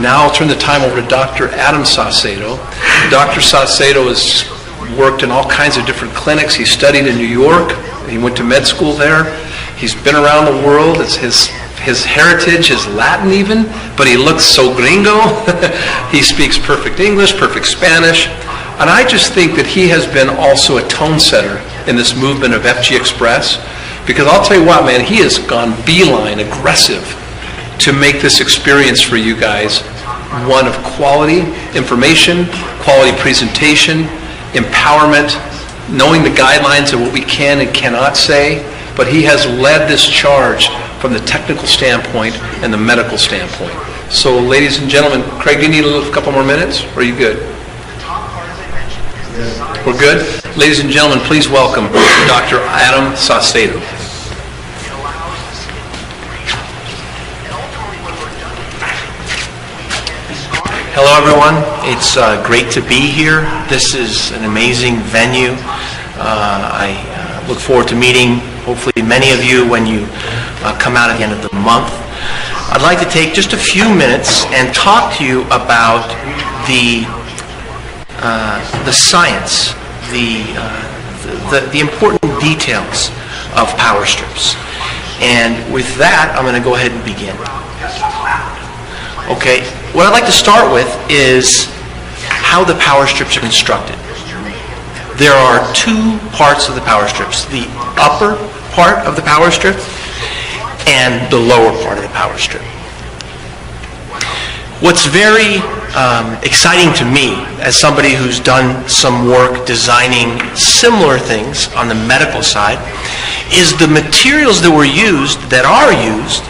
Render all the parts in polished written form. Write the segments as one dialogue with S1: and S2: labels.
S1: now I'll turn the time over to Dr. Adam Saucedo. Dr. Saucedo has worked in all kinds of different clinics. He studied in New York. He went to med school there. He's been around the world. It's his heritage is Latin even, but he looks so gringo. He speaks perfect English, perfect Spanish. And I just think that he has been also a tone setter in this movement of FG Express, because I'll tell you what, man, he has gone beeline, aggressive, to make this experience for you guys one of quality information, quality presentation, empowerment, knowing the guidelines of what we can and cannot say. But he has led this charge from the technical standpoint and the medical standpoint. So, ladies and gentlemen, Craig, do you need a couple more minutes? Or are you good? We're good? Ladies and gentlemen, please welcome Dr. Adam Saucedo.
S2: Hello, everyone. It's great to be here. This is an amazing venue. I look forward to meeting, hopefully, many of you when you come out at the end of the month. I'd like to take just a few minutes and talk to you about the science, the important details of power strips. And with that, I'm going to go ahead and begin. Okay, what I'd like to start with is how the power strips are constructed. There are two parts of the power strips, the upper part of the power strip and the lower part of the power strip. What's very exciting to me, as somebody who's done some work designing similar things on the medical side, is the materials that are used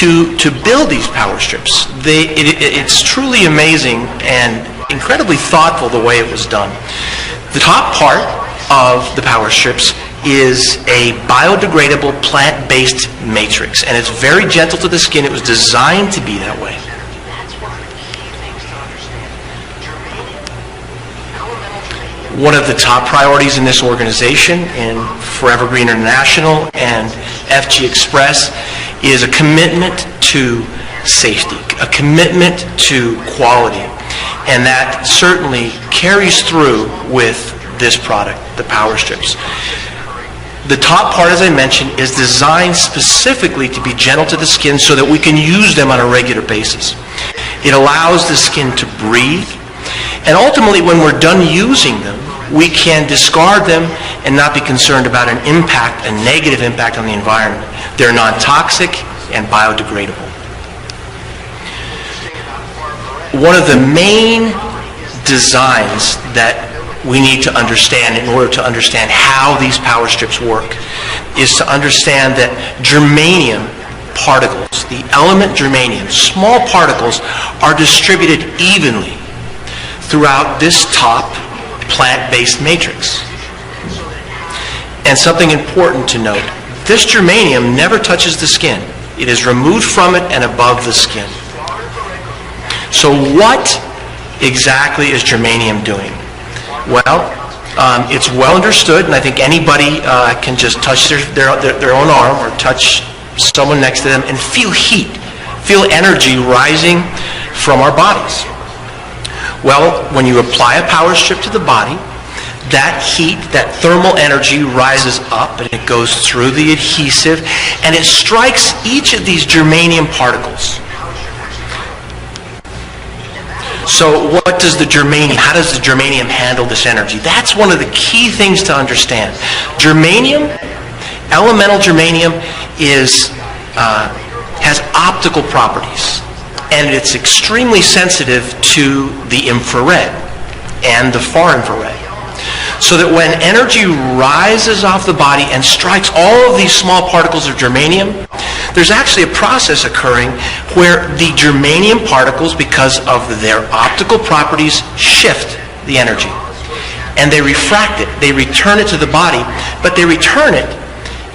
S2: to build these power strips. It's truly amazing and incredibly thoughtful the way it was done. The top part of the power strips is a biodegradable plant-based matrix, and it's very gentle to the skin. It was designed to be that way. One of the top priorities in this organization, in Forever Green International and FG Express, is a commitment to safety, a commitment to quality. And that certainly carries through with this product, the power strips. The top part, as I mentioned, is designed specifically to be gentle to the skin so that we can use them on a regular basis. It allows the skin to breathe. And ultimately, when we're done using them, we can discard them and not be concerned about an impact, a negative impact on the environment. They're non-toxic and biodegradable. One of the main designs that we need to understand in order to understand how these power strips work is to understand that germanium particles, the element germanium, small particles, are distributed evenly throughout this top plant-based matrix. And something important to note, this germanium never touches the skin. It is removed from it and above the skin. So what exactly is germanium doing? Well, it's well understood, and I think anybody can just touch their own arm or touch someone next to them and feel heat, feel energy rising from our bodies. Well, when you apply a power strip to the body, that heat, that thermal energy rises up and it goes through the adhesive and it strikes each of these germanium particles. So how does the germanium handle this energy? That's one of the key things to understand. Germanium, elemental germanium, has optical properties, and it's extremely sensitive to the infrared and the far infrared. So that when energy rises off the body and strikes all of these small particles of germanium, there's actually a process occurring where the germanium particles, because of their optical properties, shift the energy. And they refract it. They return it to the body, but they return it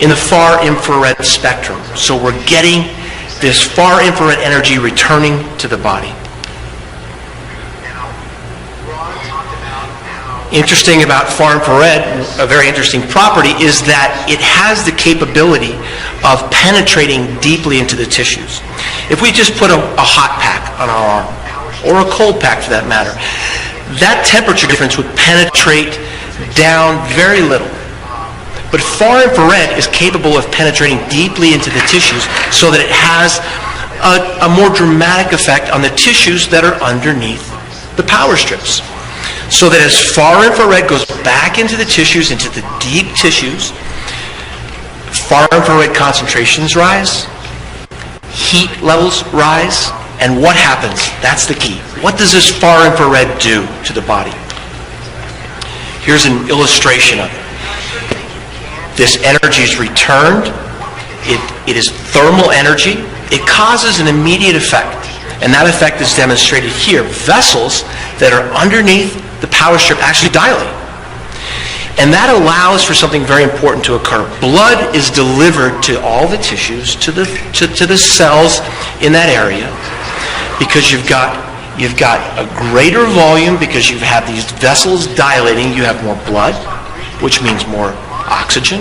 S2: in the far infrared spectrum. So we're getting this far infrared energy returning to the body. Interesting about far infrared, a very interesting property, is that it has the capability of penetrating deeply into the tissues. If we just put a hot pack on our arm, or a cold pack for that matter, that temperature difference would penetrate down very little. But far infrared is capable of penetrating deeply into the tissues so that it has a more dramatic effect on the tissues that are underneath the power strips. So that as far infrared goes back into the tissues, into the deep tissues, far infrared concentrations rise, heat levels rise, and what happens? That's the key. What does this far infrared do to the body? Here's an illustration of it. This energy is returned. It is thermal energy. It causes an immediate effect, and that effect is demonstrated here. Vessels that are underneath the power strip actually dilate. And that allows for something very important to occur. Blood is delivered to all the tissues, to the cells in that area, because you've got a greater volume because you have these vessels dilating. You have more blood, which means more oxygen,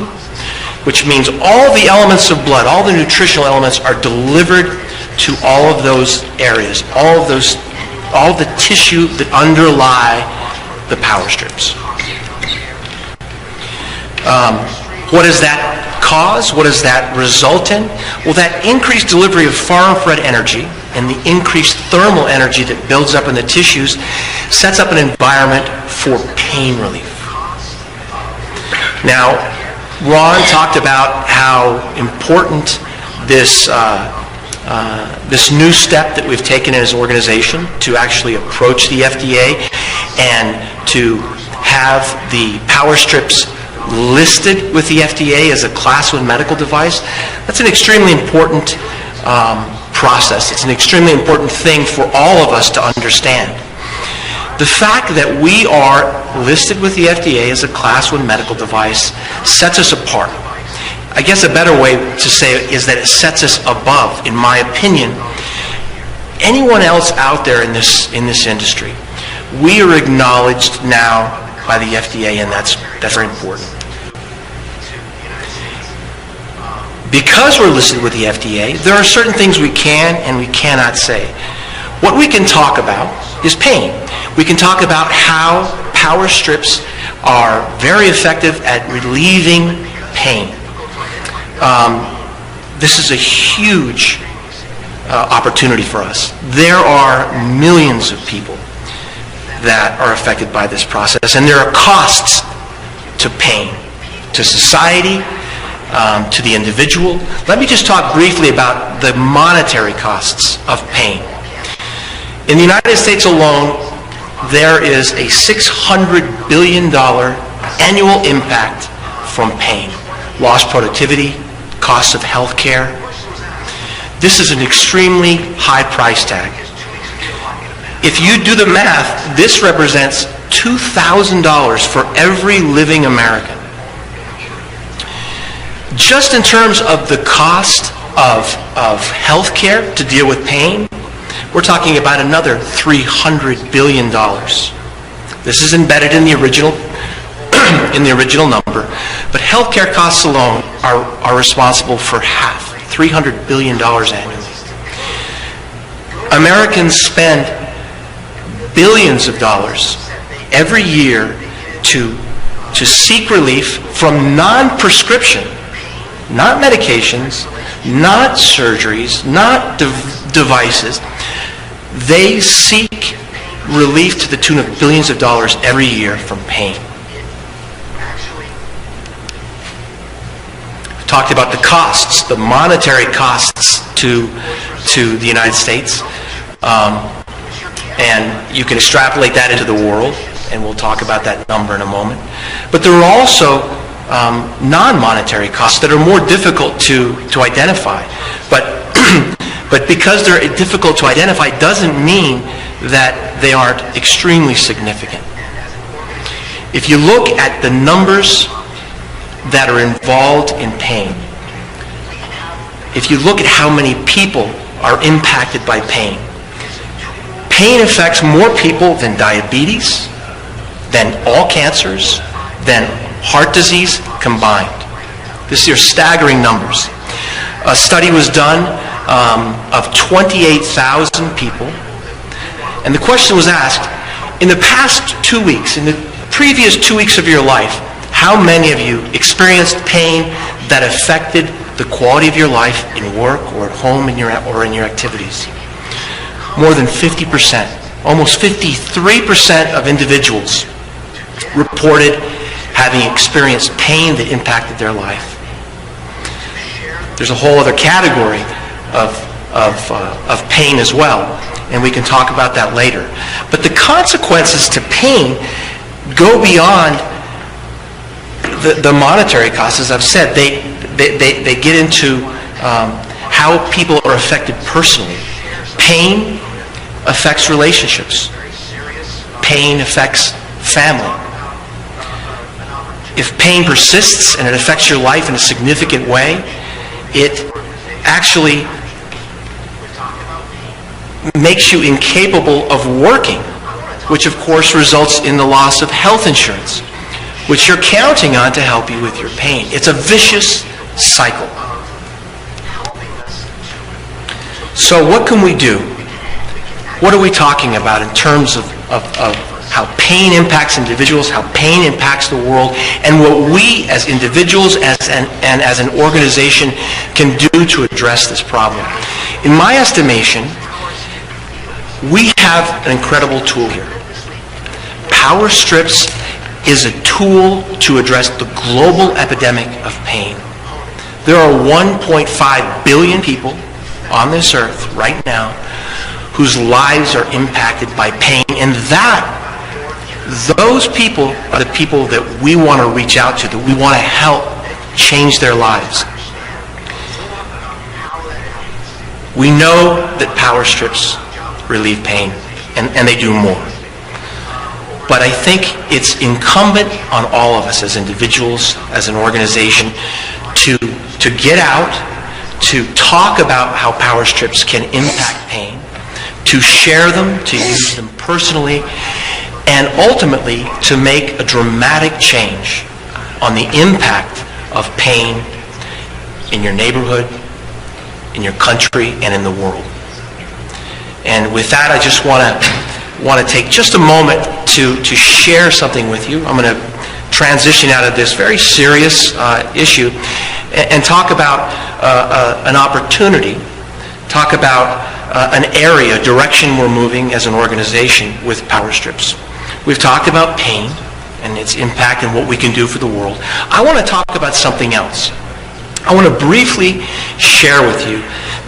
S2: which means all the elements of blood, all the nutritional elements are delivered to all of those areas, all the tissue that underlie the power strips. What does that cause? What does that result in? Well, that increased delivery of far infrared energy and the increased thermal energy that builds up in the tissues sets up an environment for pain relief. Now, Ron talked about how important this new step that we've taken in his organization to actually approach the FDA and to have the power strips listed with the FDA as a Class 1 medical device. That's an extremely important process. It's an extremely important thing for all of us to understand. The fact that we are listed with the FDA as a Class 1 medical device sets us apart. I guess a better way to say it is that it sets us above, in my opinion, anyone else out there in this industry. We are acknowledged now by the FDA, and that's very important. Because we're listed with the FDA, there are certain things we can and we cannot say. What we can talk about is pain. We can talk about how power strips are very effective at relieving pain. This is a huge opportunity for us. There are millions of people that are affected by this process, and there are costs to pain, to society, to the individual. Let me just talk briefly about the monetary costs of pain. In the United States alone, there is a $600 billion annual impact from pain. Lost productivity, costs of health care. This is an extremely high price tag. If you do the math, this represents $2,000 for every living American. Just in terms of the cost of health care to deal with pain, we're talking about another $300 billion. This is embedded in the original number, but healthcare costs alone are responsible for half, $300 billion annually. Americans spend billions of dollars every year to seek relief from non-prescription, not medications, not surgeries, not devices. They seek relief to the tune of billions of dollars every year from pain. We've talked about the costs, the monetary costs to the United States. And you can extrapolate that into the world, and we'll talk about that number in a moment. But there are also non-monetary costs that are more difficult to identify. But because they're difficult to identify doesn't mean that they aren't extremely significant. If you look at the numbers that are involved in pain, if you look at how many people are impacted by pain, pain affects more people than diabetes, than all cancers, than heart disease combined. These are staggering numbers. A study was done of 28,000 people, And the question was asked, in the past 2 weeks, in the previous 2 weeks of your life, how many of you experienced pain that affected the quality of your life in work or at home or in your activities? More than 50%, almost 53% of individuals reported having experienced pain that impacted their life. There's a whole other category of pain as well, and we can talk about that later. But the consequences to pain go beyond the monetary costs. As I've said, they get into how people are affected personally. Pain affects relationships. Pain affects family. If pain persists and it affects your life in a significant way, it actually makes you incapable of working, which of course results in the loss of health insurance, which you're counting on to help you with your pain. It's a vicious cycle. So what can we do? What are we talking about in terms of how pain impacts individuals, how pain impacts the world, and what we as individuals and as an organization can do to address this problem? In my estimation, we have an incredible tool here. Power Strips is a tool to address the global epidemic of pain. There are 1.5 billion people on this earth right now whose lives are impacted by pain, and those people are the people that we want to reach out to, that we want to help change their lives. We know that Power Strips relieve pain, and they do more. But I think it's incumbent on all of us as individuals, as an organization, to get out, to talk about how Power Strips can impact pain, to share them, to use them personally, and ultimately to make a dramatic change on the impact of pain in your neighborhood, in your country, and in the world. And with that, I just want to take just a moment to share something with you. I'm going to transition out of this very serious issue and talk about an opportunity, talk about an area, direction we're moving as an organization with Power Strips. We've talked about pain and its impact and what we can do for the world. I want to talk about something else. I want to briefly share with you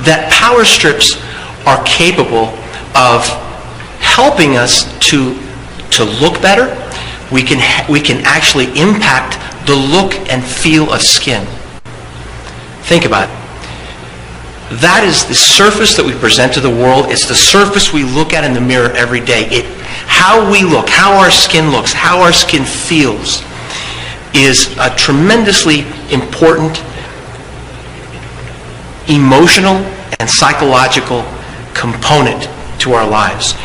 S2: that Power Strips are capable of helping us to look better. We can actually impact the look and feel of skin. Think about it. That is the surface that we present to the world. It's the surface we look at in the mirror every day. How we look, how our skin looks, how our skin feels is a tremendously important emotional and psychological component to our lives.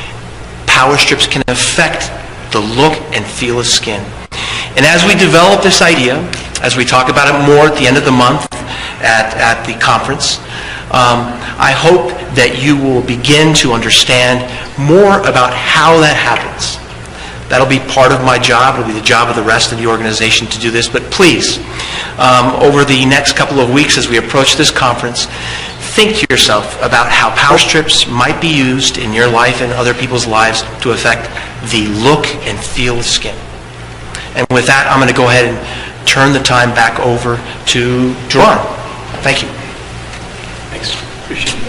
S2: Power Strips can affect the look and feel of skin. And as we develop this idea, as we talk about it more at the end of the month at the conference, I hope that you will begin to understand more about how that happens. That'll be part of my job. It'll be the job of the rest of the organization to do this. But please, over the next couple of weeks as we approach this conference, think to yourself about how Power Strips might be used in your life and other people's lives to affect the look and feel of skin. And with that, I'm going to go ahead and turn the time back over to John. Thank you.
S1: Thanks. Appreciate it.